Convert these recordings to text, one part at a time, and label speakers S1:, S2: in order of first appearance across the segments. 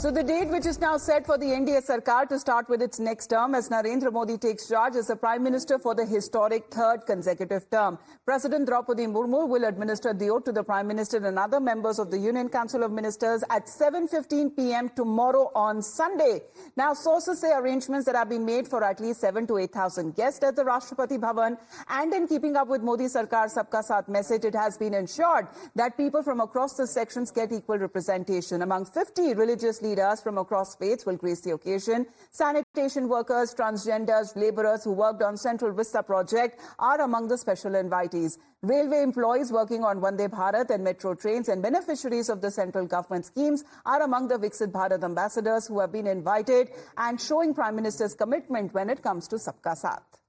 S1: So the date which is now set for the NDA Sarkar to start with its next term as Narendra Modi takes charge as the Prime Minister for the historic third consecutive term. President Draupadi Murmu will administer the oath to the Prime Minister and other members of the Union Council of Ministers at 7:15 p.m. tomorrow on Sunday. Now, sources say arrangements that have been made for at least 7,000 to 8,000 guests at the Rashtrapati Bhavan, and in keeping up with Modi Sarkar's Sabka Saath message, it has been ensured that people from across the sections get equal representation. Among 50 religious leaders from across faiths will grace the occasion. Sanitation workers, transgenders, laborers who worked on Central Vista project are among the special invitees. Railway employees working on Vande Bharat and metro trains and beneficiaries of the central government schemes are among the Viksit Bharat ambassadors who have been invited and showing Prime Minister's commitment when it comes to Sabka Saath.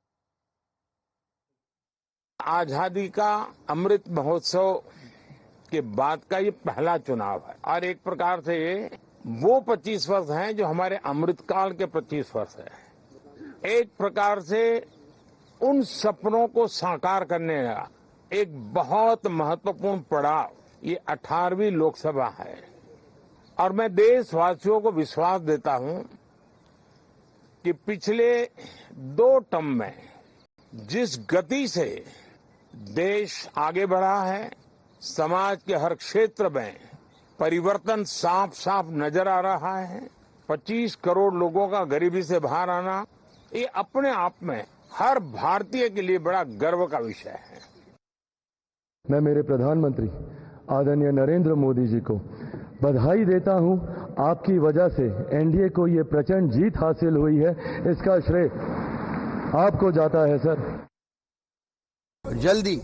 S2: आजादी का अमृत महोत्सव के बाद का ये पहला चुनाव है और एक प्रकार से ये वो 25 वर्ष हैं जो हमारे अमृतकाल के 25 वर्ष है। एक प्रकार से उन सपनों को साकार करने का एक बहुत महत्वपूर्ण पड़ाव ये 18वीं लोकसभा है और मैं देशवासियों को विश्वास देता हूं कि पिछले 2 टर्म में जिस गति से देश आगे बढ़ा है, समाज के हर क्षेत्र में परिवर्तन साफ साफ नजर आ रहा है। 25 करोड़ लोगों का गरीबी से बाहर आना ये अपने आप में हर भारतीय के लिए बड़ा गर्व का विषय है।
S3: मैं मेरे प्रधानमंत्री आदरणीय नरेंद्र मोदी जी को बधाई देता हूं। आपकी वजह से एनडीए को ये प्रचंड जीत हासिल हुई है, इसका श्रेय आपको जाता है सर।
S4: जल्दी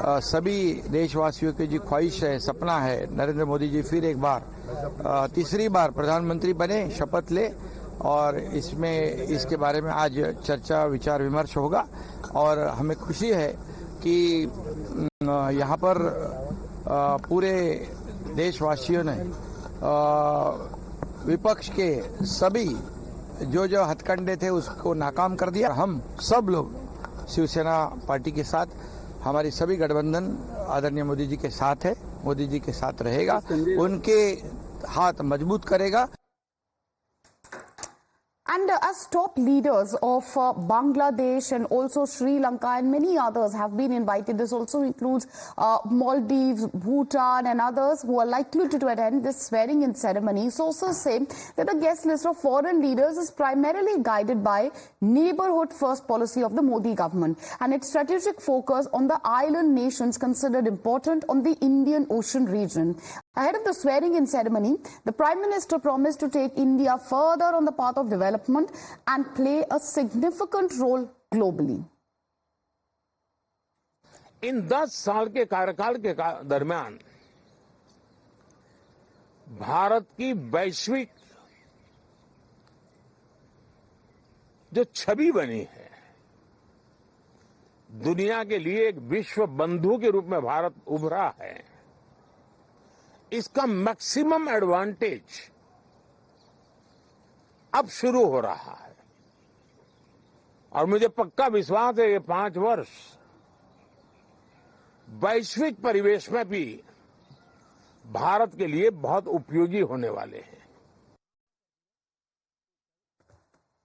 S4: सभी देशवासियों की जो ख्वाहिश है, सपना है, नरेंद्र मोदी जी फिर एक बार तीसरी बार प्रधानमंत्री बने, शपथ ले और इसके बारे में आज चर्चा विचार विमर्श होगा और हमें खुशी है कि यहाँ पर पूरे देशवासियों ने विपक्ष के सभी जो हथकंडे थे उसको नाकाम कर दिया। हम सब लोग शिवसेना पार्टी के साथ, हमारी सभी गठबंधन आदरणीय मोदी जी के साथ है, मोदी जी के साथ रहेगा, उनके हाथ मजबूत करेगा।
S5: And as top leaders of Bangladesh and also Sri Lanka and many others have been invited, this also includes Maldives, Bhutan and others who are likely to attend this swearing-in ceremony. Sources say that the guest list of foreign leaders is primarily guided by neighborhood first policy of the Modi government and its strategic focus on the island nations considered important on the Indian Ocean region. Ahead of the swearing-in ceremony, the Prime Minister promised to take India further on the path of development and play a significant role globally.
S2: इन 10 साल के कार्यकाल के दरमियान भारत की वैश्विक जो छवि बनी है, दुनिया के लिए एक विश्व बंधु के रूप में भारत उभरा है, इसका मैक्सिमम एडवांटेज अब शुरू हो रहा है और मुझे पक्का विश्वास है ये 5 वर्ष वैश्विक परिवेश में भी भारत के लिए बहुत उपयोगी होने वाले हैं।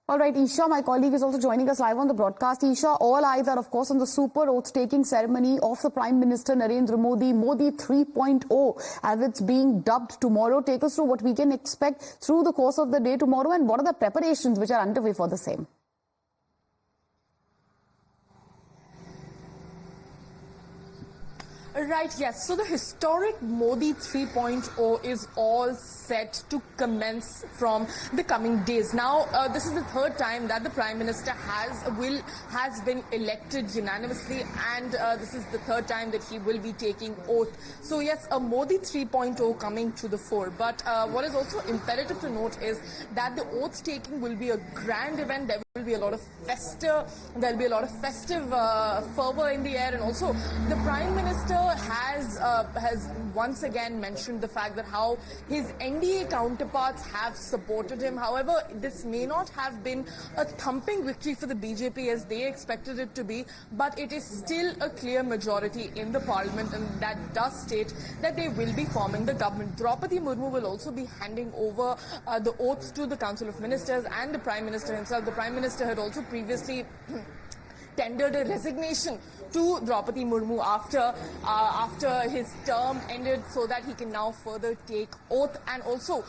S5: All right, Isha, my colleague, is also joining us live on the broadcast. Isha, all eyes are, of course, on the super oath-taking ceremony of the Prime Minister Narendra Modi, Modi 3.0, as it's being dubbed tomorrow. Take us through what we can expect through the course of the day tomorrow and what are the preparations which are underway for the same.
S6: Right, yes. So the historic Modi 3.0 is all set to commence from the coming days. Now, this is the third time that the Prime Minister has been elected unanimously, and this is the third time that he will be taking oath. So yes, a Modi 3.0 coming to the fore. But what is also imperative to note is that the oath taking will be a grand event. There will be a lot of festive fervor in the air, and also the Prime Minister has once again mentioned the fact that how his NDA counterparts have supported him. However, this may not have been a thumping victory for the BJP as they expected it to be, but it is still a clear majority in the parliament, and that does state that they will be forming the government. Draupadi Murmu will also be handing over the oaths to the Council of Ministers and the Prime Minister himself. The Prime Minister had also previously tendered a resignation to Draupadi Murmu after his term ended, so that he can now further take oath. And also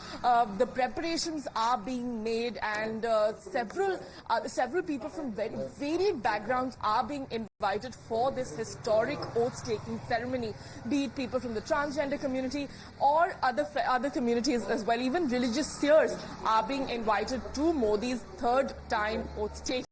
S6: the preparations are being made, and several people from very varied backgrounds are being invited for this historic oath-taking ceremony, be it people from the transgender community or other communities as well. Even religious seers are being invited to Modi's third time oath-taking.